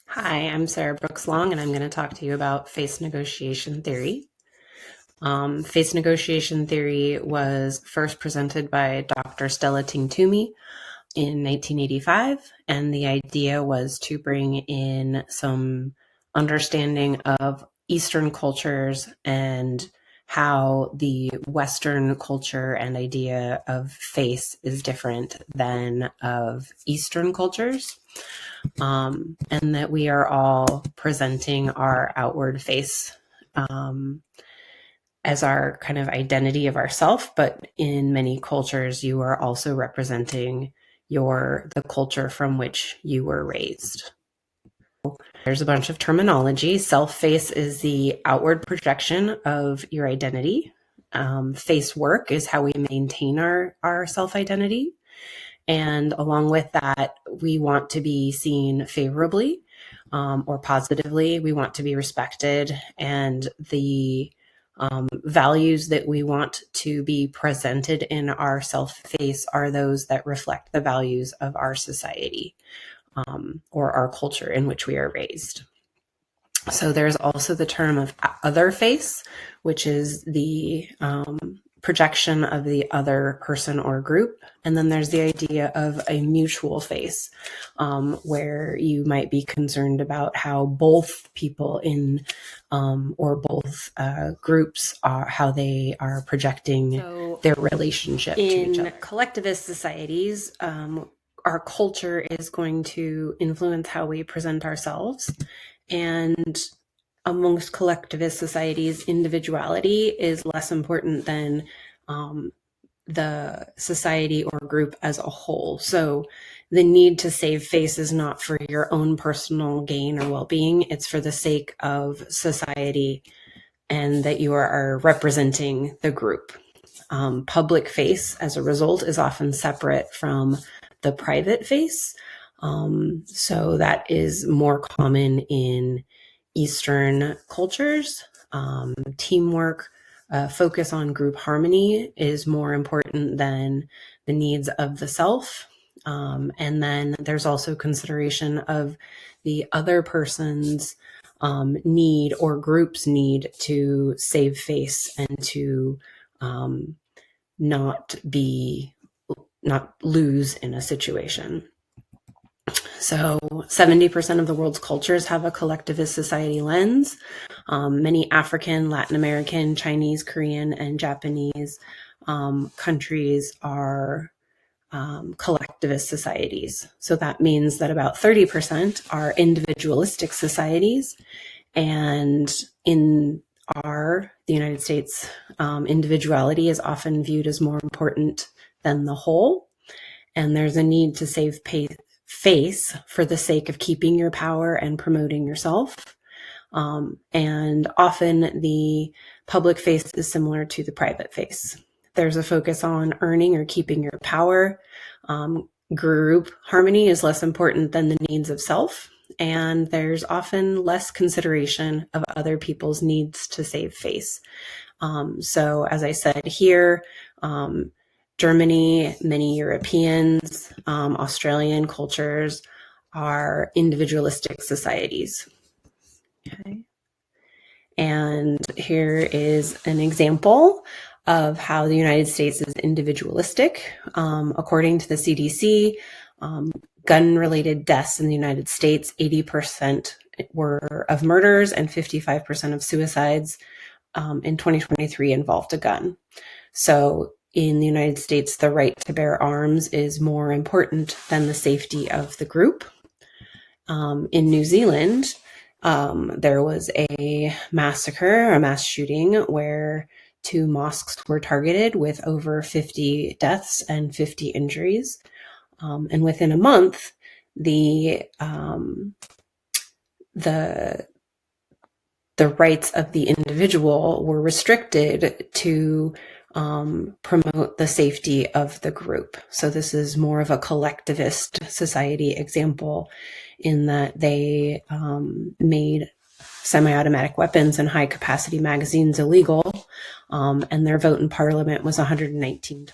Hi, I'm Sarah Brooks Long, and I'm going to talk to you about face negotiation theory. Face negotiation theory was first presented by Dr. Stella Tingtoomey in 1985, and the idea was to bring in some understanding of Eastern cultures and how the Western culture and idea of face is different than of Eastern cultures. And that we are all presenting our outward face as our kind of identity of ourself, but in many cultures, you are also representing the culture from which you were raised. There's a bunch of terminology. Self-face is the outward projection of your identity. Face work is how we maintain our self-identity. And along with that, we want to be seen favorably or positively. We want to be respected. And the values that we want to be presented in our self-face are those that reflect the values of our society or our culture in which we are raised. So there's also the term of other face, which is the projection of the other person or group. And then there's the idea of a mutual face, where you might be concerned about how both people in or both groups are, how they are projecting their relationship to each other. In collectivist societies, our culture is going to influence how we present ourselves. And amongst collectivist societies, individuality is less important than the society or group as a whole. So the need to save face is not for your own personal gain or well-being. It's for the sake of society and that you are representing the group. Public face, as a result, is often separate from the private face. So that is more common in Eastern cultures. Teamwork, focus on group harmony is more important than the needs of the self. And then there's also consideration of the other person's need or group's need to save face and to not lose in a situation. So 70% of the world's cultures have a collectivist society lens. Many African, Latin American, Chinese, Korean, and Japanese countries are collectivist societies. So that means that about 30% are individualistic societies. And in the United States, individuality is often viewed as more important than the whole. And there's a need to save face for the sake of keeping your power and promoting yourself. And often the public face is similar to the private face. There's a focus on earning or keeping your power. Group harmony is less important than the needs of self. And there's often less consideration of other people's needs to save face. So as I said here, Germany, many Europeans, Australian cultures are individualistic societies. Okay. And here is an example of how the United States is individualistic. According to the CDC, gun-related deaths in the United States, 80% were of murders and 55% of suicides in 2023 involved a gun. So in the United States, the right to bear arms is more important than the safety of the group. In New Zealand, there was a massacre, a mass shooting, where 2 mosques were targeted with over 50 deaths and 50 injuries. And within a month, the rights of the individual were restricted to promote the safety of the group. So this is more of a collectivist society example in that they made semi-automatic weapons and high-capacity magazines illegal, and their vote in parliament was 119 to